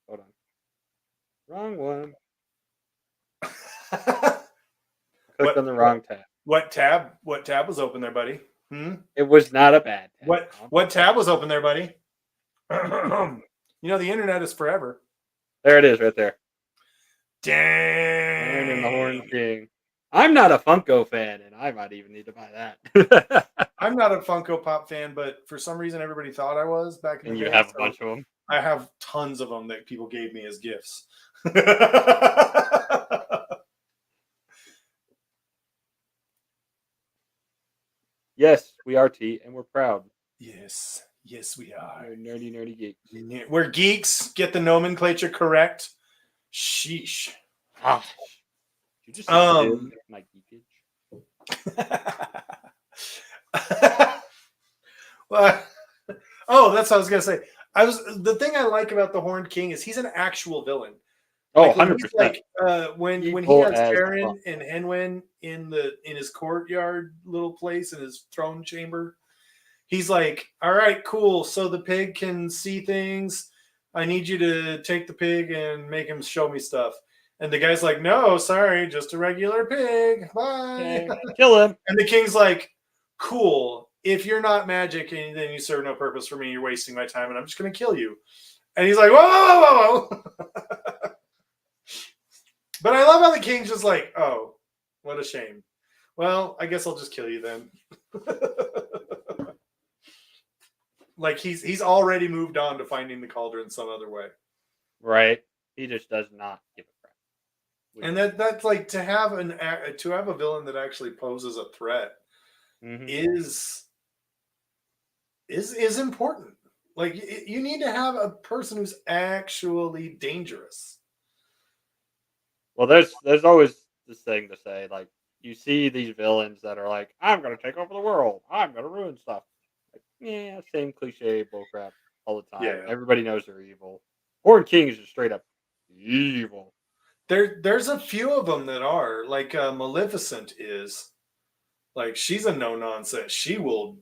Hold on. Wrong one. Clicked on the wrong tab. What tab was open there, buddy? It was not a bad tab. What tab was open there, buddy? The internet is forever. There it is, right there. Dang. And the Horn King. I'm not a Funko fan, and I might even need to buy that. I'm not a Funko Pop fan, but for some reason everybody thought I was back in the day. And you have a bunch of them? I have tons of them that people gave me as gifts. Yes, we are T, and we're proud. Yes, we are. We're nerdy geeks. We're geeks. Get the nomenclature correct. Sheesh. Ah. You just my geekage. Well, that's what I was gonna say. The thing I like about the Horned King is he's an actual villain. Oh, 100%. When he has Taran and Henwen in his courtyard little place in his throne chamber, he's like, all right, cool. So the pig can see things. I need you to take the pig and make him show me stuff. And the guy's like, no, sorry, just a regular pig. Bye. Kill him. And the king's like, cool. If you're not magic and then you serve no purpose for me, you're wasting my time and I'm just going to kill you. And he's like, whoa. But I love how the king's just like, oh, what a shame. Well, I guess I'll just kill you then. Like he's already moved on to finding the cauldron some other way. Right. He just does not give a crap. And that's like to have a villain that actually poses a threat is important. Like you need to have a person who's actually dangerous. Well, there's always this thing to say, like, you see these villains that are like, I'm going to take over the world. I'm going to ruin stuff. Like, yeah, same cliche bullcrap all the time. Yeah. Everybody knows they're evil. Horned King is just straight up evil. There's a few of them that are. Like Maleficent is. Like, she's a no-nonsense. She will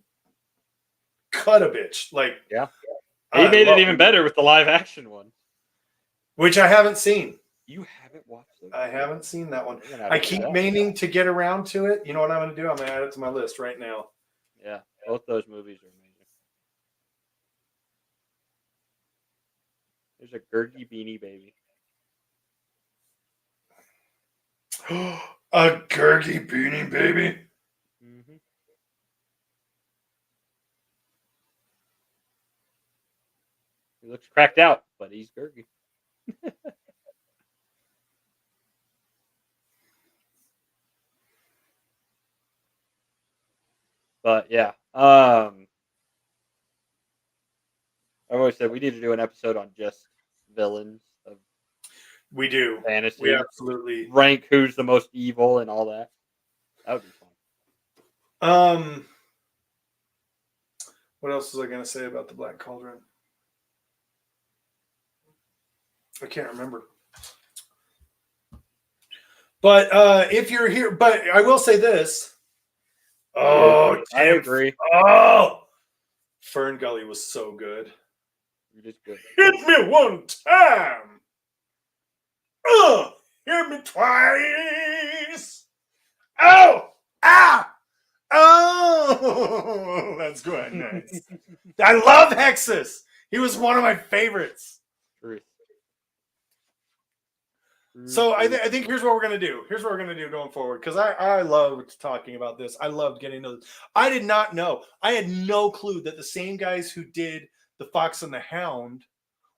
cut a bitch. Like, yeah. He made it even better with the live-action one. Which I haven't seen. You haven't watched it? I haven't seen that one. I keep meaning to get around to it. You know what I'm going to do? I'm going to add it to my list right now. Yeah, both those movies are amazing. There's a Gurgi Beanie Baby. A Gurgi Beanie Baby? Mm-hmm. He looks cracked out, but he's Gurgi. But yeah, I always said we need to do an episode on just villains of we do fantasy. We absolutely rank who's the most evil and all that. That would be fun. What else was I going to say about the Black Cauldron? I can't remember. But if you're here, but I will say this. Oh, I agree. Oh, Fern Gully was so good. You just good. Hit me one time. Hit me twice. Oh, oh, that's good. Nice. I love Hexus. He was one of my favorites. Truth. So I think here's what we're going to do. Here's what we're going to do going forward. Because I loved talking about this. I loved getting to this. I did not know. I had no clue that the same guys who did The Fox and the Hound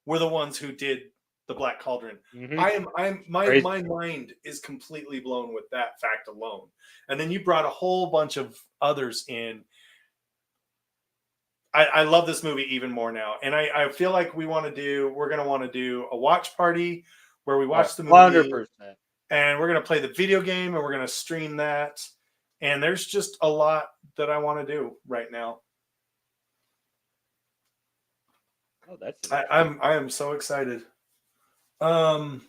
were the ones who did The Black Cauldron. Mm-hmm. My mind is completely blown with that fact alone. And then you brought a whole bunch of others in. I love this movie even more now. And I feel like we're going to want to do a watch party where we watch the movie 100%. and we're going to play the video game, and we're going to stream that. And there's just a lot that I want to do right now. Oh, that's I am so excited. What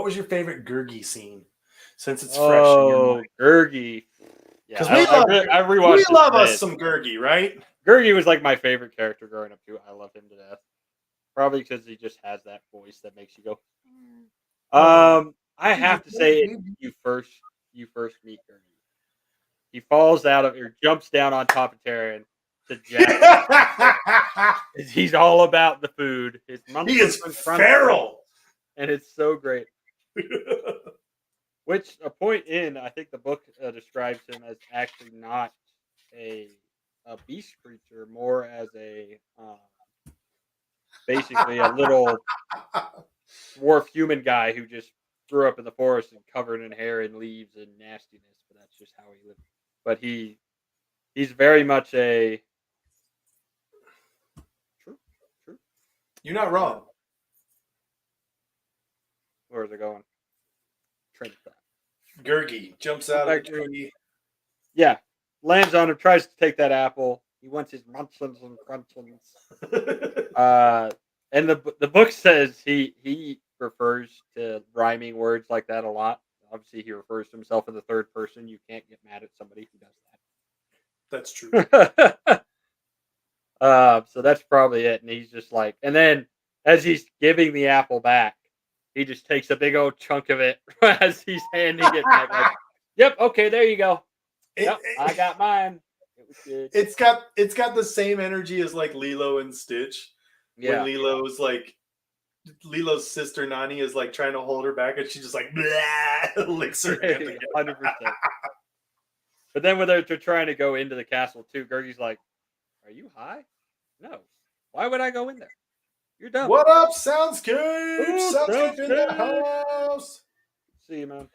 was your favorite Gurgi scene? Since it's fresh in your mind. Gurgi. Because we love us some Gurgi, right? Gurgi was like my favorite character growing up too. I love him to death. Probably because he just has that voice that makes you go. I have to say, you first meet Gurgi, he falls out of or jumps down on top of Taran to Jack. He's all about the food. He is feral, and it's so great. Which a point in, I think the book describes him as actually not a beast creature, more as a basically a little dwarf human guy who just grew up in the forest and covered in hair and leaves and nastiness. But that's just how he lived. But he's very much a true. You're not wrong. Where is it going? Train of thought. Gurgi jumps out of the tree. Yeah, lands on him, tries to take that apple. He wants his munchkins and crunchins. And the book says he refers to rhyming words like that a lot. Obviously, he refers to himself in the third person. You can't get mad at somebody who does that. That's true. So that's probably it. And he's just like, and then as he's giving the apple back, he just takes a big old chunk of it as he's handing it back. Like, yep, okay, there you go. I got mine. It was good. It's got the same energy as like Lilo and Stitch. Yeah. When Lilo's sister Nani is like trying to hold her back, and she just like licks her hand. 100%. But then when they're trying to go into the castle too, Gurgi's like, "Are you high? No. Why would I go in there? You're dumb." What up, Soundscape? Soundscape in the house. See you, man.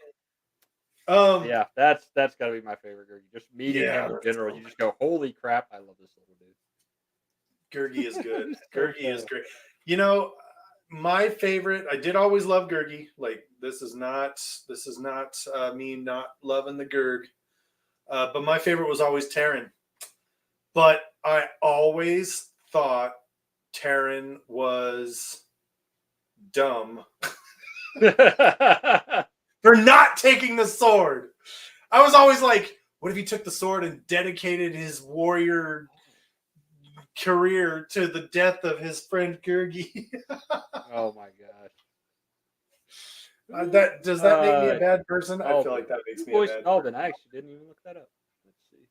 Yeah, that's got to be my favorite Gurgi. Just meeting him in general, you just go, "Holy crap, I love this little dude." Gurgi is good. Gurgi is great. You know, my favorite. I did always love Gurgi. Like this is not me not loving the Gurg. But my favorite was always Taran. But I always thought Taran was dumb for not taking the sword. I was always like, what if he took the sword and dedicated his warrior career to the death of his friend Gurgi? Oh my gosh. Does that make me a bad person? I feel like that makes me a bad person. I actually didn't even look that up. Let's see.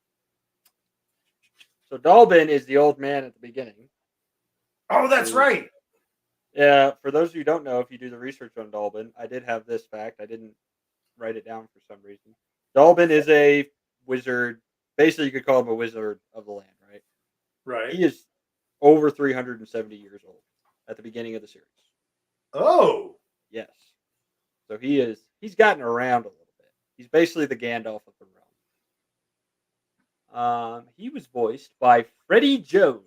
So Dalbin is the old man at the beginning. Oh, that's right. Yeah, for those of you who don't know, if you do the research on Dalbin, I did have this fact. I didn't write it down for some reason. Dalbin is a wizard. Basically, you could call him a wizard of the land, right? Right. He is over 370 years old at the beginning of the series. Oh. Yes. So he's gotten around a little bit. He's basically the Gandalf of the realm. He was voiced by Freddie Jones.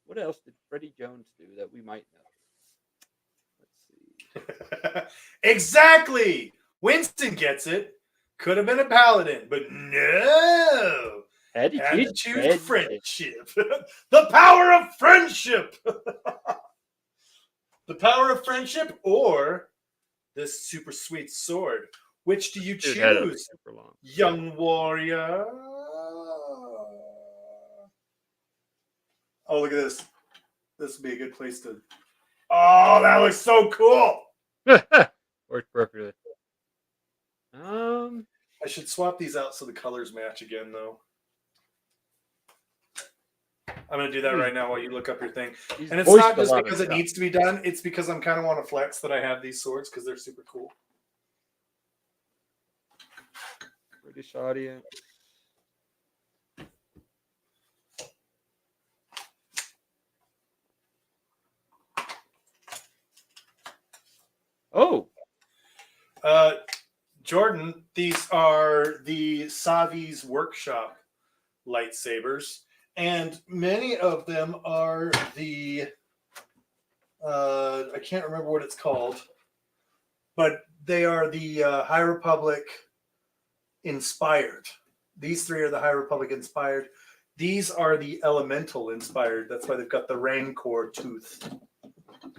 What else did Freddie Jones do that we might know? Let's see. Exactly. Winston gets it. Could have been a paladin, but no. Had to choose friendship. The power of friendship. The power of friendship or this super sweet sword. Which do you choose, young warrior? Oh, look at this. This would be a good place to... Oh, that looks so cool. Works perfectly. I should swap these out so the colors match again, though. I'm going to do that right now while you look up your thing. And it's not just because it needs to be done. It's because I'm kind of want to flex that I have these swords because they're super cool. British audience. Oh. Jordan, these are the Savi's Workshop lightsabers. And many of them are the, I can't remember what it's called, but They are the High Republic inspired. These three are the High Republic inspired. These are the Elemental inspired. That's why they've got the Rancor tooth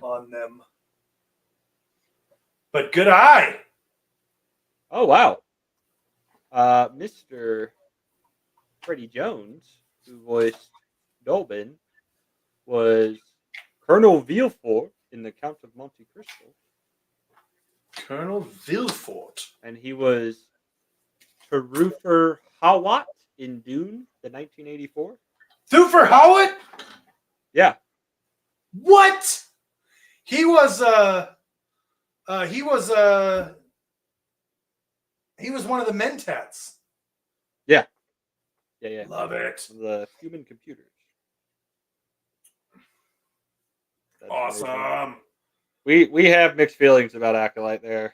on them. But good eye. Oh, wow. Mr. Freddie Jones, who voiced Dolben, was Colonel Villefort in The Count of Monte Cristo. Colonel Villefort. And he was Thufir Hawat in Dune, the 1984. Thufir Hawat? Yeah. What? He was one of the Mentats. Yeah. Yeah. Love it. The human computers. That's awesome. Amazing. We have mixed feelings about Acolyte there.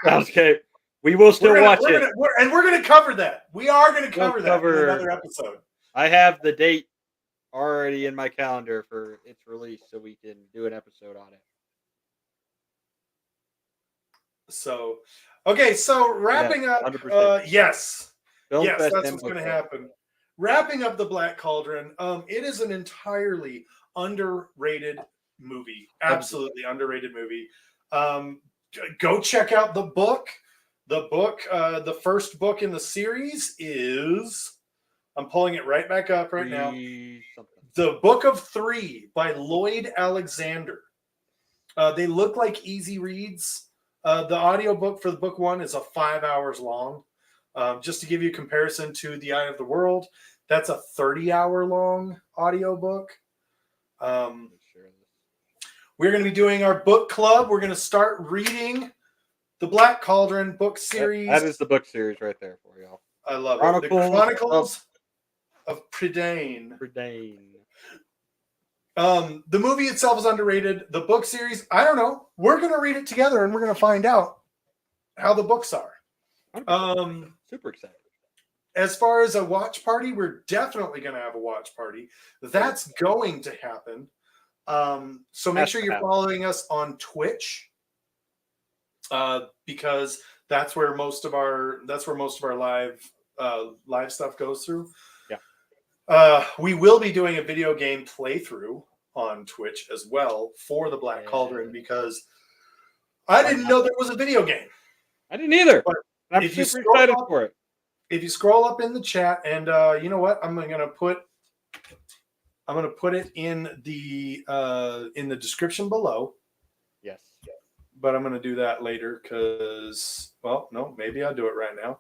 Okay. We will still watch it. We're going to cover that. We are going to cover that in another episode. I have the date already in my calendar for its release, so we can do an episode on it. So, okay, so wrapping up, yes, that's what's going to happen. Wrapping up the Black Cauldron, it is an entirely underrated movie, absolutely underrated movie. Go check out the book. The first book in the series is, I'm pulling it right back up right now. The Book of Three by Lloyd Alexander. They look like easy reads. The audiobook for the book one is 5 hours long. Just to give you a comparison to The Eye of the World, that's a 30-hour long audiobook. We're going to be doing our book club. We're going to start reading the Black Cauldron book series. That is the book series right there for y'all. I love it. The Chronicles of Prydain. The movie itself is underrated. The book series, I don't know. We're going to read it together and we're going to find out how the books are. Super excited. As far as a watch party, we're definitely going to have a watch party. That's going to happen. So make sure you're following us on Twitch, because that's where most of our live stuff goes through. Yeah. We will be doing a video game playthrough on Twitch as well for the Black Cauldron, because I didn't know there was a video game. I didn't either. But I'm super excited for it. If you scroll up in the chat, and you know what, I'm gonna put it in the description below. Yes. But I'm gonna do that later because, well, no, maybe I'll do it right now.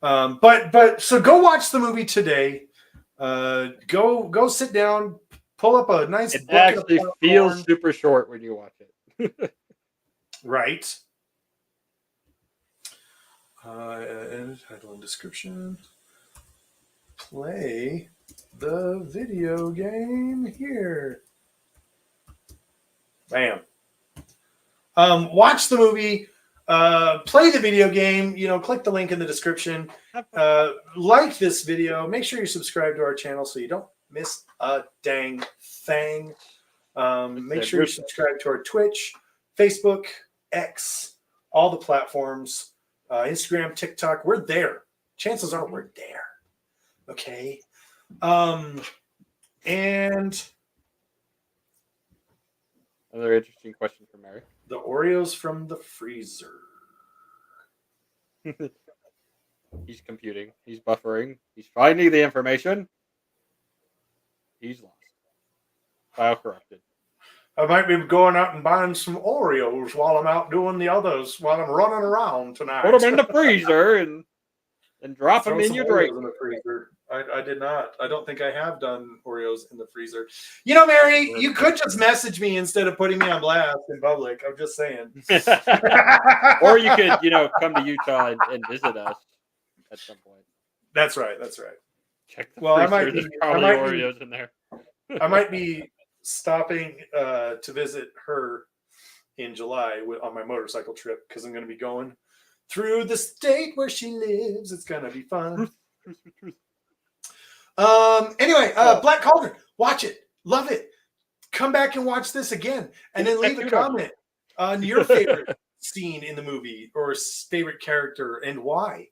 But so go watch the movie today. Go sit down, pull up a nice book. It actually feels super short when you watch it. Right. Title and description. Play the video game here. Bam. Watch the movie. Play the video game. Click the link in the description. Like this video. Make sure you subscribe to our channel so you don't miss a dang thing. Make sure you subscribe to our Twitch, Facebook, X, all the platforms. Instagram, TikTok, we're there. Chances are we're there. Okay. And another interesting question from Mary. The Oreos from the freezer. He's computing. He's buffering. He's finding the information. He's lost. File corrupted. I might be going out and buying some Oreos while I'm out doing the others, while I'm running around tonight. Put them in the freezer and drop them in your drink. In the freezer. I did not. I don't think I have done Oreos in the freezer. Mary, you could just message me instead of putting me on blast in public. I'm just saying. Or you could, come to Utah and visit us at some point. That's right. Check the freezer. There's probably Oreos in there. I might be stopping to visit her in July on my motorcycle trip, because I'm going to be going through the state where she lives. It's going to be fun. Anyway, Black Cauldron, watch it, love it. come back and watch this again, and then leave a comment on your favorite scene in the movie or favorite character and why.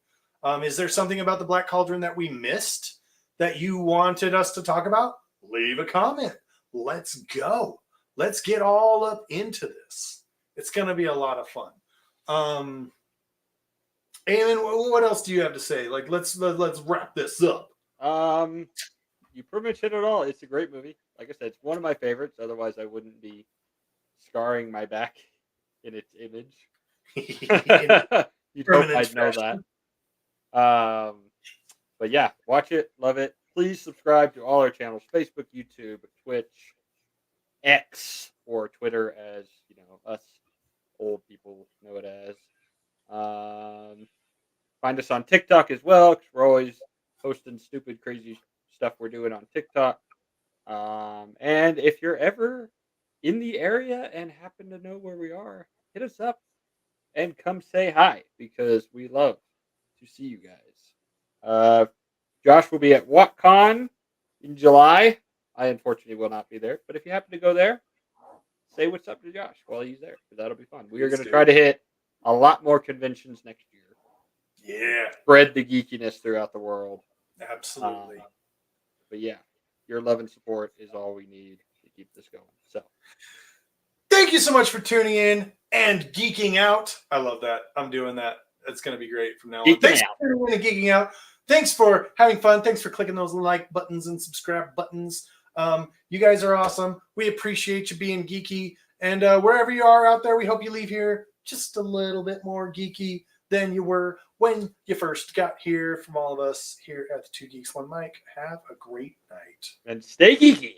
Is there something about the Black Cauldron that we missed that you wanted us to talk about? Leave a comment. Let's go. Let's get all up into this. It's going to be a lot of fun. Eamon, what else do you have to say? Like, let's wrap this up. You pretty much hit it all. It's a great movie. Like I said, it's one of my favorites. Otherwise, I wouldn't be scarring my back in its image. You'd hope I'd know that. But yeah, watch it, love it. Please subscribe to all our channels: Facebook, YouTube, Twitch, X, or Twitter, as you know, us old people know it as. Find us on TikTok as well, because we're always posting stupid, crazy stuff we're doing on TikTok. And if you're ever in the area and happen to know where we are, hit us up and come say hi, because we love to see you guys. Josh will be at WatCon in July. I unfortunately will not be there, but if you happen to go there, say what's up to Josh while he's there, because that'll be fun. We are going to try to hit a lot more conventions next year. Yeah. Spread the geekiness throughout the world. Absolutely. But yeah, your love and support is all we need to keep this going. So thank you so much for tuning in and geeking out. I love that. I'm doing that. It's going to be great from now on. Thanks for tuning in and geeking out. Thanks for having fun. Thanks for clicking those like buttons and subscribe buttons. You guys are awesome. We appreciate you being geeky. And wherever you are out there, we hope you leave here just a little bit more geeky than you were when you first got here. From all of us here at the Two Geeks One Mic, have a great night. And stay geeky.